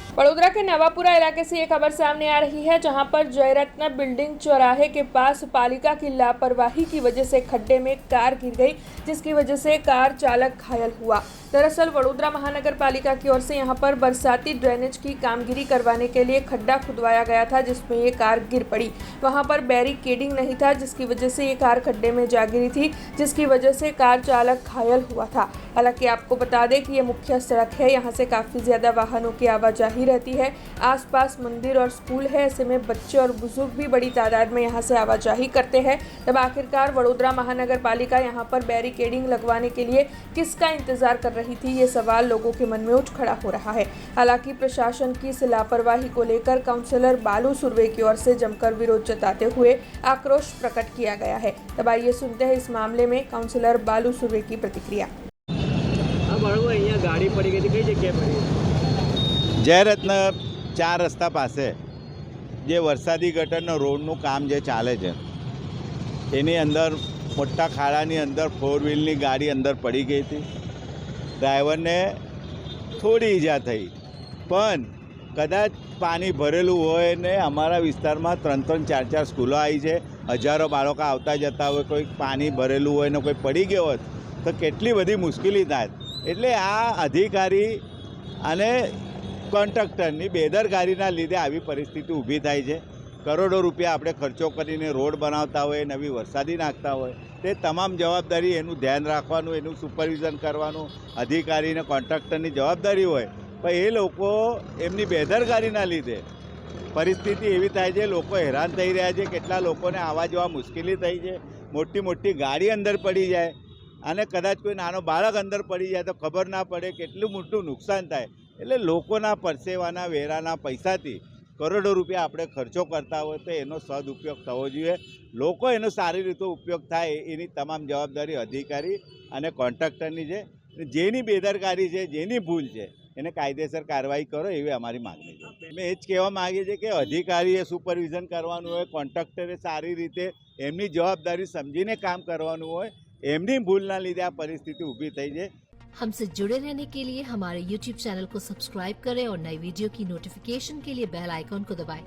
बड़ोदरा के नवापुरा इलाके से ये खबर सामने आ रही है, जहां पर जयरत्न बिल्डिंग चौराहे के पास पालिका की लापरवाही की वजह से खड्डे में कार गिर गई, जिसकी वजह से कार चालक घायल हुआ। दरअसल वडोदरा महानगर पालिका की ओर से यहां पर बरसाती ड्रेनेज की कामगिरी करवाने के लिए खड्डा खुदवाया गया था, जिसमें ये कार गिर पड़ी। वहां पर बैरिकेडिंग नहीं था, जिसकी वजह से ये कार खड्डे में जा गिरी थी, जिसकी वजह से कार चालक घायल हुआ था। हालांकि आपको बता दें कि ये मुख्य सड़क है, यहाँ से काफ़ी ज़्यादा वाहनों की आवाजाही रहती है। आसपास मंदिर और स्कूल है, ऐसे में बच्चे और बुजुर्ग भी बड़ी तादाद में यहाँ से आवाजाही करते हैं। तब आखिरकार वडोदरा महानगर पालिका यहाँ पर बैरिकेडिंग लगवाने के लिए किसका इंतजार कर रही थी, ये सवाल लोगों के मन में उठ खड़ा हो रहा है। हालांकि प्रशासन की इस लापरवाही को लेकर काउंसलर बालू सुर्वे की ओर से जमकर विरोध जताते हुए आक्रोश प्रकट किया गया है। तब आइए सुनते हैं इस मामले में काउंसलर बालू सुर्वे की प्रतिक्रिया। गाड़ी पड़ी गई थी, कई जगह पड़ी? જયરત્ન 4 રસ્તા પાસે જે વરસાદી ગટરનો રોડનું કામ જે ચાલે છે એની અંદર મોટા ખાડાની અંદર 4 વ્હીલની ગાડી અંદર પડી ગઈ હતી। ડ્રાઈવરને થોડી ઈજા થઈ, પણ કદાચ પાણી ભરેલું હોય ને અમારા વિસ્તારમાં 3-3, 4-4 સ્કૂલો આવી છે, હજારો બાળકો આવતા જતા હોય, કોઈ પાણી ભરેલું હોય ને કોઈ પડી ગયો હોત તો કેટલી બધી મુશ્કેલી થાય। એટલે આ અધિકારી અને કોન્ટ્રાક્ટરની બેદરકારીના લીધે આવી પરિસ્થિતિ ઊભી થાય છે। કરોડો રૂપિયા આપણે ખર્ચો કરીને રોડ બનાવતા હોય, નવી વરસાદી નાખતા હોય, તે તમામ જવાબદારી એનું ધ્યાન રાખવાનું, એનું સુપરવિઝન કરવાનું અધિકારી અને કોન્ટ્રાક્ટરની જવાબદારી હોય। પણ એ લોકો એમની બેદરકારીના લીધે પરિસ્થિતિ એવી થાય છે, લોકો હેરાન થઈ રહ્યા છે। કેટલા લોકોને આવવા જવા મુશ્કેલી થઈ છે, મોટી મોટી ગાડી અંદર પડી જાય અને કદાચ કોઈ નાનો બાળક અંદર પડી જાય તો ખબર ના પડે, કેટલું મોટું નુકસાન થાય। એટલે લોકોના પરસેવાના વેરાના પૈસાથી કરોડો રૂપિયા આપણે ખર્ચો કરતા હોય તો એનો સદુપયોગ થવો જોઈએ। લોકો એનો સારી રીતે ઉપયોગ થાય એની તમામ જવાબદારી અધિકારી અને કોન્ટ્રાક્ટરની છે। જેની બેદરકારી છે, જેની ભૂલ છે એને કાયદેસર કાર્યવાહી કરો, એવી અમારી માગણી છે। અમે એ જ કહેવા માગીએ છીએ કે અધિકારીએ સુપરવિઝન કરવાનું હોય, કોન્ટ્રાક્ટરે સારી રીતે એમની જવાબદારી સમજીને કામ કરવાનું હોય। એમની ભૂલના લીધે આ પરિસ્થિતિ ઊભી થઈ છે। हमसे जुड़े रहने के लिए हमारे YouTube चैनल को सब्सक्राइब करें और नई वीडियो की नोटिफिकेशन के लिए बेल आइकॉन को दबाएं।